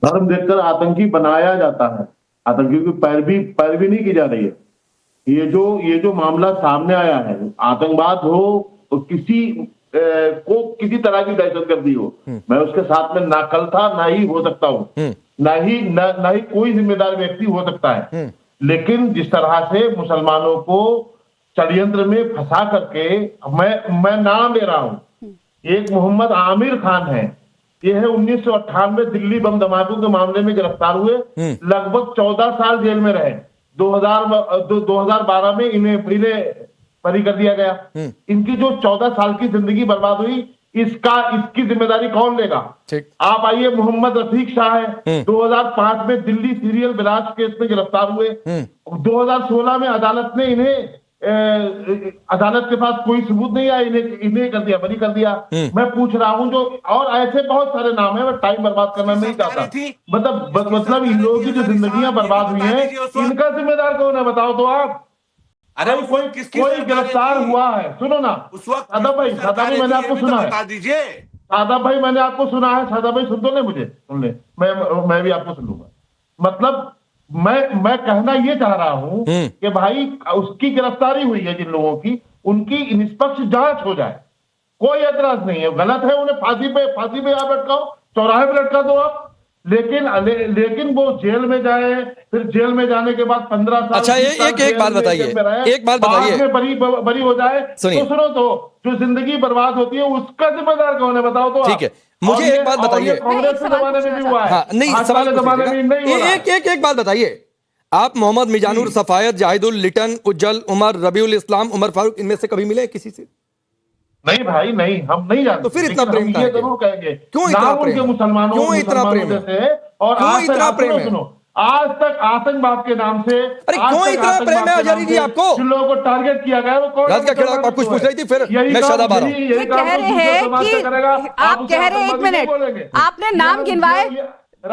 धर्म देखकर आतंकी बनाया जाता है, आतंकियों की पैरवी नहीं की जा रही है। ये जो मामला सामने आया है, आतंकवाद हो तो किसी तरह की दहशतगर्दी हो, मैं उसके साथ में ना कल था, ना ही हो सकता हूं, ना ही कोई जिम्मेदार व्यक्ति हो सकता है। लेकिन जिस तरह से मुसलमानों को षड्यंत्र में फंसा करके, मैं नाम ले रहा हूं, एक मोहम्मद आमिर खान है, ये है 1998 दिल्ली बम धमाकों के मामले में गिरफ्तार हुए, लगभग 14 साल जेल में रहे। 2012 में इन्हें बरी कर दिया गया। इनकी जो 14 साल की जिंदगी बर्बाद हुई, इसकी जिम्मेदारी कौन लेगा? आप आइए, मोहम्मद रफीक शाह है, 2005 में दिल्ली सीरियल ब्लास्ट केस में गिरफ्तार हुए। 2016 में अदालत के पास कोई सबूत नहीं आया, इन्हें कर दिया, बरी कर दिया। मैं पूछ रहा हूं जो, और ऐसे बहुत सारे नाम है, मैं टाइम बर्बाद करना नहीं चाहता। मतलब इन लोगों की जो जिंदगियां बर्बाद हुई हैं, इनका जिम्मेदार कौन है, बताओ तो आप। अरे कोई गिरफ्तार हुआ है? सुनो ना सादा भाई, मैंने आपको सुना है, बता दीजिए। सादा भाई मैंने आपको सुना है, सादा भाई सुन तो ले, मुझे सुन ले, मैं भी आपको सुन लूंगा। मतलब मैं कहना ये चाह रहा हूं कि भाई उसकी गिरफ्तारी हुई है जिन लोगों की, उनकी निष्पक्ष जांच हो जाए, कोई ऐतराज नहीं है। गलत है उन्हें फांसी पे आप लटकाओ, चौराहे पे लटका दो आप, लेकिन वो जेल में जाए, फिर जेल में जाने के बाद 15 साल। अच्छा, एक बात बताइए, बरी हो जाए तो सुनो, तो जो जिंदगी बर्बाद होती है उसका जिम्मेदार कौन है, बताओ तो। ठीक है, मुझे एक बात बताइए, कांग्रेस के जमाने में भी हुआ है, हाँ, नहीं सवाल जमाने में नहीं हुआ। एक बात बताइए, आप मोहम्मद मिजानुर, सफायत, जाहिदुल, लिटन, उज्जवल, उमर, रबीउल इस्लाम, उमर फारूक, इनमें से कभी मिले किसी से? नहीं भाई, नहीं, हम नहीं जानते। तो फिर इतना प्रेम ये जरूर कहेंगे, क्यों इतना प्रेम? क्यों इतना प्रेम है? और आज तक आतंकवाद के नाम से, अरे क्यों इतना प्रेम है आजादी जी आपको? जिन लोगों को टारगेट किया गया वो कौन? रात का खिलाफ आप कुछ पूछ रही थी, फिर मैं शादाब आ रहा हूं। ये कह रहे हैं कि आप कह रहे हैं, 1 मिनट, आपने नाम गिनवाए।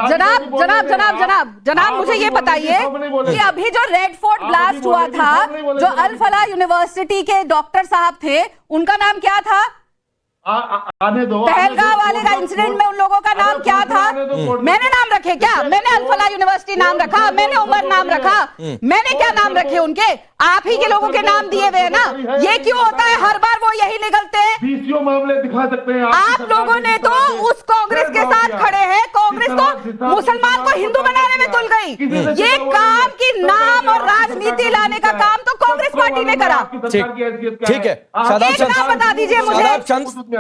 जनाब मुझे ये बताइए कि अभी जो रेड फोर्ट ब्लास्ट हुआ था, जो अल फलाह यूनिवर्सिटी के डॉक्टर साहब थे, उनका नाम क्या था? आने दो। पहलगाम वाले का इंसिडेंट में उन लोगों का नाम क्या था? मैंने नाम रखे क्या? मैंने अल फलाह यूनिवर्सिटी नाम रखा, मैंने उमर नाम रखा, मैंने क्या नाम रखे उनके? आप ही के लोगों के नाम दिए हुए हैं ना। ये क्यों होता है, हर बार वो यही निकलते हैं? 20 मामले दिखा सकते हैं आप लोगों ने तो उस कांग्रेस के साथ खड़े हैं, कांग्रेस तो मुसलमान को हिंदू बनाने में तुल गई। ये काम की नाम और राजनीति लाने का काम तो कांग्रेस पार्टी ने करा। ठीक है, एक नाम बता दीजिए मुझे।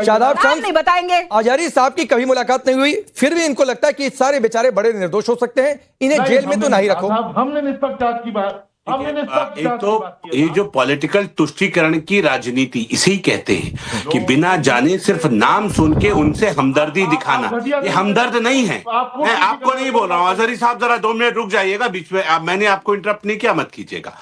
शादाब नाम नहीं बताएंगे। आजारी साहब की कभी मुलाकात नहीं हुई, फिर भी इनको लगता है कि सारे बेचारे बड़े निर्दोष हो सकते हैं, इन्हें जेल में तो नहीं रखो। हमने निष्पक्ष जांच की बात, एक तो ये जो पॉलिटिकल तुष्टीकरण की राजनीति, इसे ही कहते हैं कि बिना जाने सिर्फ नाम सुन के उनसे हमदर्दी दिखाना। ये हमदर्द नहीं है, मैं आपको नहीं बोल रहा हूँ। अजहरी साहब जरा 2 मिनट रुक जाइएगा बीच में, मैंने आपको इंटरप्ट नहीं किया, मत कीजिएगा।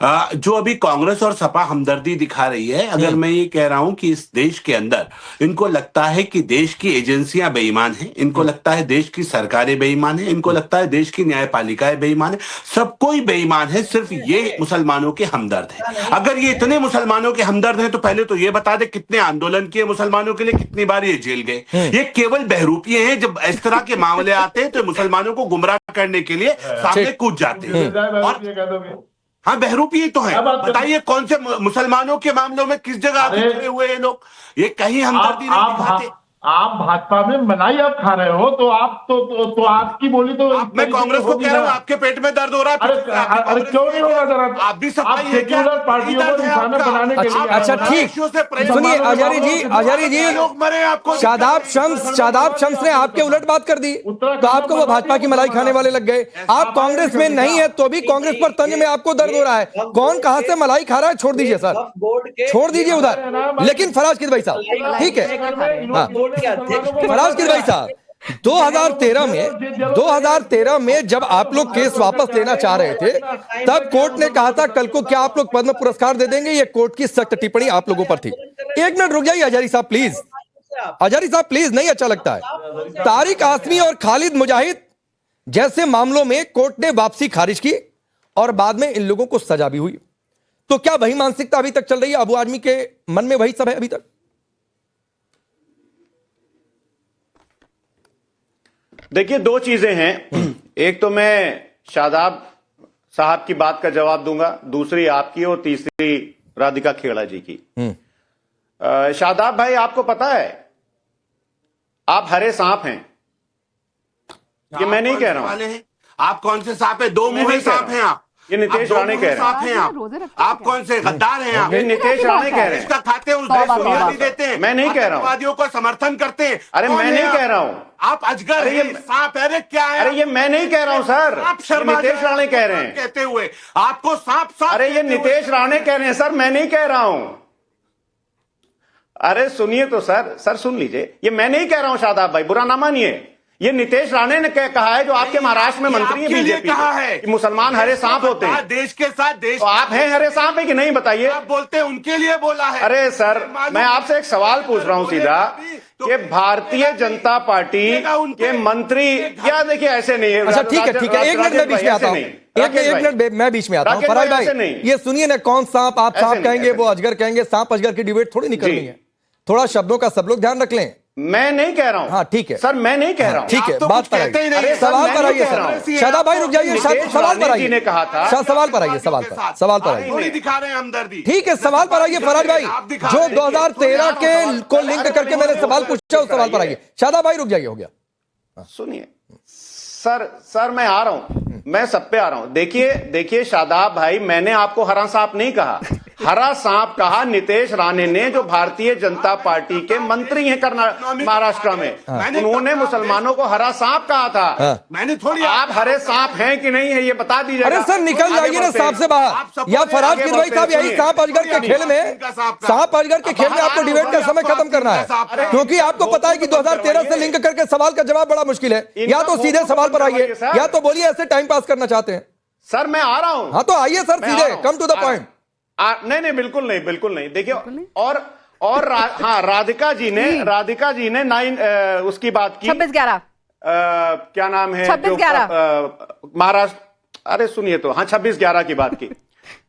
जो अभी कांग्रेस और सपा हमदर्दी दिखा रही है, अगर मैं ये कह रहा हूं कि इस देश के अंदर इनको लगता है कि देश की एजेंसियां बेईमान हैं, इनको लगता है देश की सरकारें बेईमान हैं, इनको लगता है देश की न्यायपालिकाएं बेईमान है, सब कोई बेईमान है, सिर्फ ये मुसलमानों के हमदर्द हैं। अगर ये इतने मुसलमानों के हमदर्द हैं तो पहले तो ये बता दे कितने आंदोलन किए मुसलमानों के लिए, कितनी बार ये जेल गए। ये केवल बहरूपिये हैं, जब इस तरह के मामले आते हैं तो मुसलमानों को गुमराह करने के लिए सामने कूद जाते हैं। और हाँ, बहरूपी तो है। बताइए कौन से मुसलमानों के मामलों में किस जगह खड़े हुए हैं लोग? ये कहीं हमदर्दी नहीं दिखाते। आप भाजपा में मलाई आप खा रहे हो, तो आप तो आपकी बोली तो मैं कांग्रेस को कह रहा हूँ, आपके पेट में दर्द हो रहा है। अरे क्यों नहीं होगा दर्द? आप भी सेक्युलर पार्टियों को निशाना बनाने के लिए। अच्छा ठीक, सुनिए आजारी जी, लोग मरे आपको। शादाब शम्स ने आपके उलट बात कर दी, तो आपको वो भाजपा की मलाई खाने वाले लग गए। आप कांग्रेस में नहीं है तो भी कांग्रेस पर तंज में आपको दर्द हो रहा है। कौन कहां से मलाई खा रहा है, छोड़ दीजिए सर, छोड़ दीजिए उधर। लेकिन फराज किदवई साहब, ठीक है, फराज किदवई साहब, 2013 में जब आप लोग केस वापस लेना चाह रहे थे, तब कोर्ट ने कहा था कल को क्या आप लोग पद्म पुरस्कार दे देंगे। ये कोर्ट की सख्त टिप्पणी आप लोगों पर थी। 1 मिनट रुक जाइए आजारी साहब प्लीज, आजारी साहब प्लीज, नहीं अच्छा लगता है। तारिक आसमी और खालिद मुजाहिद जैसे मामलों में कोर्ट ने वापसी खारिज की और बाद में इन लोगों को सजा भी हुई। तो क्या वही मानसिकता अभी तक चल रही है? अबू आदमी के मन में वही सब है अभी तक? देखिए, दो चीजें हैं। एक तो मैं शादाब साहब की बात का जवाब दूंगा, दूसरी आपकी और तीसरी राधिका खेड़ा जी की। शादाब भाई, आपको पता है आप हरे सांप हैं। ये मैं नहीं कह रहा हूं। आप कौन से सांप है? दो मुंहे सांप हैं आप। ये नीतीश राणे कह रहे सांप हैं आप कौन से गद्दार हैं आप? ये नीतीश राणे कह रहे हैं। इसका खाते उस देश को नहीं देते हैं। मैं नहीं कह रहा हूं। आतंकवादियों को समर्थन करते हैं। अरे मैं नहीं कह रहा हूं। आप अजगर हैं, सांप है, क्या है? अरे ये मैं नहीं कह रहा हूं सर, आप शर्मा नीतीश राणे कह रहे हैं कहते हुए आपको सांप। अरे ये नीतीश राणे कह रहे हैं सर, मैं नहीं कह रहा हूं। अरे सुनिए तो सर सुन लीजिए, ये मैं नहीं कह रहा हूं शादाब भाई, बुरा ना मानिए। ये नीतीश राणे ने कहा है, जो आपके महाराष्ट्र में मंत्री है बीजेपी कहा है कि मुसलमान हरे सांप होते हैं। देश के साथ देश तो आप हैं हरे सांप है कि नहीं, बताइए। आप बोलते हैं उनके लिए बोला है। अरे सर, मैं आपसे एक सवाल पूछ रहा हूं सीधा कि भारतीय जनता पार्टी के मंत्री, क्या देखिए ऐसे नहीं है। अच्छा ठीक है, एक मिनट में बीच में आता हूं, एक मिनट मैं बीच में आता हूं। फराज भाई ये सुनिए ना, कौन सांप आप सांप कहेंगे, वो अजगर कहेंगे, सांप अजगर की डिबेट थोड़ी नहीं करनी है। थोड़ा शब्दों का सब लोग ध्यान रख लें। मैं नहीं कह रहा हूं। हाँ ठीक है सर, मैं नहीं कह रहा हूं। ठीक है, तो बात पर कहते ही नहीं। आइए, सवाल पर आइए सर। शादाब भाई रुक जाइए, सवाल पर आइए। ने कहा था सवाल पर आइए, सवाल पर आइए। थोड़ी दिखा रहे हैं हमदर्दी। ठीक है, सवाल पर आइए फराज भाई। जो 2013 के को लिंक करके मैंने सवाल पूछा, उस सवाल पर आइए। शादाब भाई रुक जाइए, हो गया। सुनिए सर मैं आ रहा हूं, मैं सब पे आ रहा हूं। देखिए शादाब भाई, मैंने आपको हरा सांप नहीं कहा, हरा सांप कहा नीतीश राणे ने, जो भारतीय जनता पार्टी के मंत्री हैं महाराष्ट्र में। उन्होंने मुसलमानों को हरा सांप कहा था। मैंने थोड़ी आप हरे सांप हैं कि नहीं है ये बता दीजिए। अरे सर निकल जाइए ना सांप से बाहर। या फराज किदवई साहब, यही सांप अजगर के खेल में, सांप अजगर के खेल में आपको डिबेट का समय खत्म करना है, क्योंकि आपको पता है कि 2013 से लिंक करके सवाल का जवाब बड़ा मुश्किल है। या तो सीधे सवाल पर आइए, या तो बोलिए ऐसे टाइम पास करना चाहते हैं। सर मैं आ रहा हूं। हाँ तो आइए सर, सीधे कम टू द पॉइंट। नहीं बिल्कुल नहीं। देखिए, और हाँ, राधिका जी ने उसकी बात की 26/11 क्या नाम है, 26/11 महाराष्ट्र। अरे सुनिए तो, हाँ 26/11 की बात की।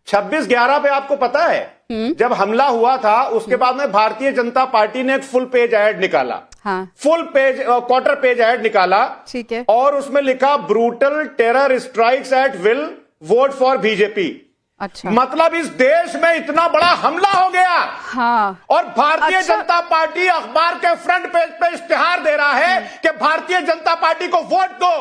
26/11 पे आपको पता है जब हमला हुआ था, उसके बाद में भारतीय जनता पार्टी ने एक फुल पेज ऐड निकाला। हाँ। Full page, quarter page ad निकाला। ठीक है। और उसमें लिखा, brutal terror strikes at will, vote for BJP. अच्छा, मतलब इस देश में इतना बड़ा हमला हो गया। हाँ। और भारतीय जनता पार्टी अखबार के फ्रंट पेज पे इश्तिहार दे रहा है कि भारतीय जनता पार्टी को वोट दो।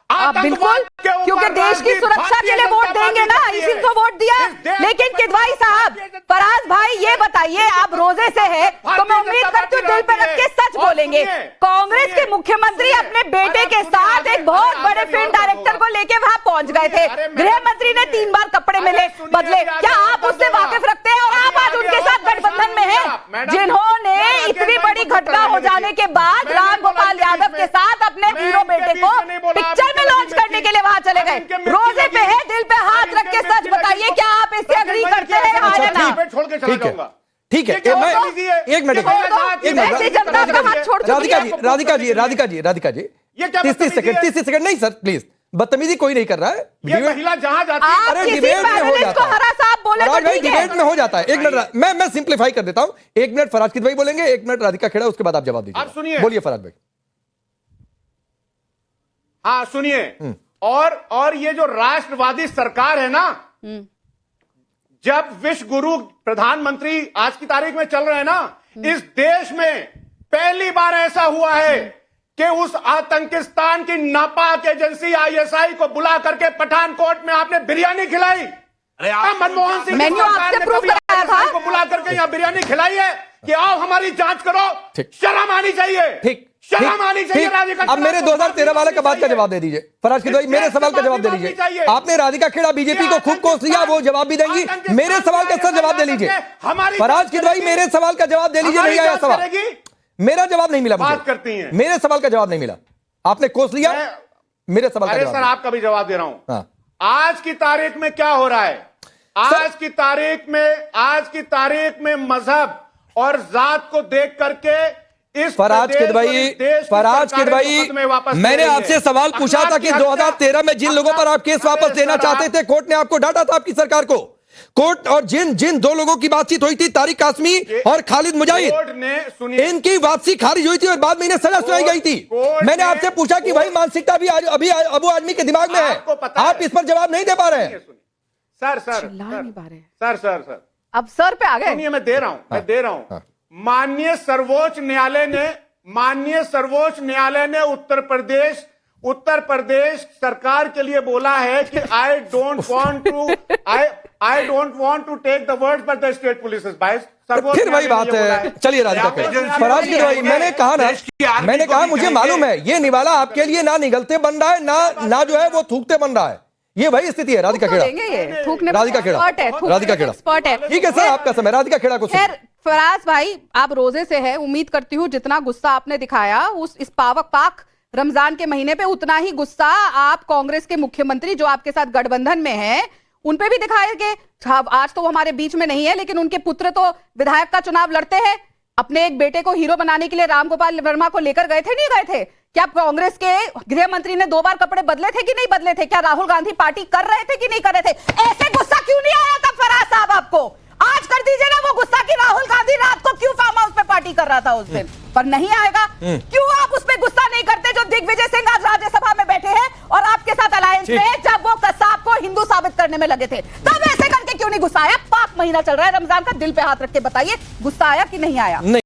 बिल्कुल, क्योंकि देश की सुरक्षा के लिए वोट देंगे ना, इसी को वोट दिया। लेकिन किदवई साहब, फराज भाई ये बताइए, आप रोजे से है तो मैं उम्मीद करती हूँ दिल पे रख के सच बोलेंगे। कांग्रेस के मुख्यमंत्री अपने बेटे के साथ एक बहुत बड़े फिल्म डायरेक्टर को लेके वहां पहुंच गए थे। गृह मंत्री ने 3 बार कपड़े बदले। क्या आप उससे वाकिफ रखते हैं? और आप आज उनके साथ गठबंधन में हैं, जिन्होंने इतनी बड़ी घटना हो जाने के बाद राम गोपाल यादव के साथ अपने हीरो बेटे को पिक्चर में लॉन्च करने के लिए वहां चले गए। रोजे पे है, दिल पे हाथ रख के सच बताइए, क्या आप इससे एग्री करते हैं या ना? छोड़ के चला जाऊंगा। ठीक है, एक मिनट राधिका जी 30 सेकंड नहीं सर, प्लीज। बदतमीजी कोई नहीं कर रहा है। ये महिला जहां जाती है, अरे डिबेट में हो जाता है, डिबेट में हो जाता है। एक मिनट मैं सिंप्लीफाई कर देता हूं। 1 मिनट फराज किदवई बोलेंगे, 1 मिनट राधिका खेड़ा, उसके बाद आप जवाब दीजिए। सुनिए, बोलिए फराज भाई। हाँ सुनिए, और ये जो राष्ट्रवादी सरकार है ना, जब विश्व गुरु प्रधानमंत्री आज की तारीख में चल रहे हैं ना, इस देश में पहली बार ऐसा हुआ है कि उस आतंकिस्तान की नापाक एजेंसी ISI को बुला करके पठानकोट में आपने बिरयानी खिलाई। अरे मनमोहन सिंह मैंने आपसे प्रूफ कराया था को बुला करके यहाँ बिरयानी खिलाई है कि आओ हमारी जांच करो। शर्म आनी चाहिए। ठीक, शर्म आनी चाहिए। राधिका, अब मेरे 2013 वाले का बात का जवाब दे दीजिए। फराज किदवई मेरे सवाल का जवाब दे लीजिए। आपने राधिका खेड़ा बीजेपी को खूब कोस लिया, वो जवाब भी देंगी। मेरे सवाल का सर जवाब दे लीजिए। फराज किदवई मेरे सवाल का जवाब दे लीजिए। नहीं आया सवाल, मेरा जवाब नहीं मिला। बात करती हैं, मेरे सवाल का जवाब नहीं मिला, आपने कोस लिया। मेरे सवाल का अरे जवाब सर आपका भी जवाब दे रहा हूं। हाँ। आज की तारीख में क्या हो रहा है? आज की तारीख में मजहब और जात को देख करके इस फराज किदवई मैंने आपसे सवाल पूछा था कि 2013 में जिन लोगों पर आप केस वापस लेना चाहते थे, कोर्ट ने आपको डांटा था आपकी सरकार को कोर्ट और जिन दो लोगों की बातचीत हुई थी, तारिक कासमी और खालिद मुजाहिद, कोर्ट ने सुनिए, इनकी वापसी खारिज हुई थी और बाद में इन्हें सजा सुनाई गई थी। मैंने आपसे पूछा कि वही मानसिकता भी अभी अबू आदमी के दिमाग में है, आप इस पर जवाब नहीं दे पा रहे हैं। सर अब सर पे आ गए। सुनिए, मैं दे रहा हूं। माननीय सर्वोच्च न्यायालय ने उत्तर प्रदेश सरकार के लिए बोला है कि I don't want to take the words by the state police. फिर वही बात है। चलिए राधिका फराज की दवाई, मैंने कहा मुझे मालूम है ये निवाला आपके लिए ना निगलते बन रहा है, ना जो है वो थूकते बन रहा है। ये वही स्थिति है। राधिका खेड़ा, राधिका खेड़ा एक्सपर्ट है। ठीक है सर, आपका समय। राधिका खेड़ा को खैर फराज भाई, आप रोजे से है, उम्मीद करती हूँ जितना गुस्सा आपने दिखाया इस पाक रमजान के महीने पे, उतना ही गुस्सा आप कांग्रेस के मुख्यमंत्री जो आपके साथ गठबंधन में हैं उन पे भी दिखाएंगे। आज तो वो हमारे बीच में नहीं है, लेकिन उनके पुत्र तो विधायक का चुनाव लड़ते हैं। अपने एक बेटे को हीरो बनाने के लिए रामगोपाल वर्मा को लेकर गए थे, नहीं गए थे? क्या कांग्रेस के गृह मंत्री ने 2 बार कपड़े बदले थे कि नहीं बदले थे? क्या राहुल गांधी पार्टी कर रहे थे कि नहीं कर रहे थे? ऐसे गुस्सा क्यों नहीं आया था फराज साहब आपको? आज कर दीजिए ना वो गुस्सा कि राहुल गांधी रात को क्यों फार्म हाउस पे पार्टी कर रहा था उस दिन, पर नहीं आएगा। क्यों आप उस पे गुस्सा नहीं करते जो दिग्विजय सिंह आज राज्यसभा में बैठे हैं और आपके साथ अलायंस में, जब वो कसाब को हिंदू साबित करने में लगे थे, तब ऐसे करके क्यों नहीं गुस्सा आया? पाक महीना चल रहा है रमजान का, दिल पे हाथ रख के बताइए गुस्सा आया कि नहीं आया?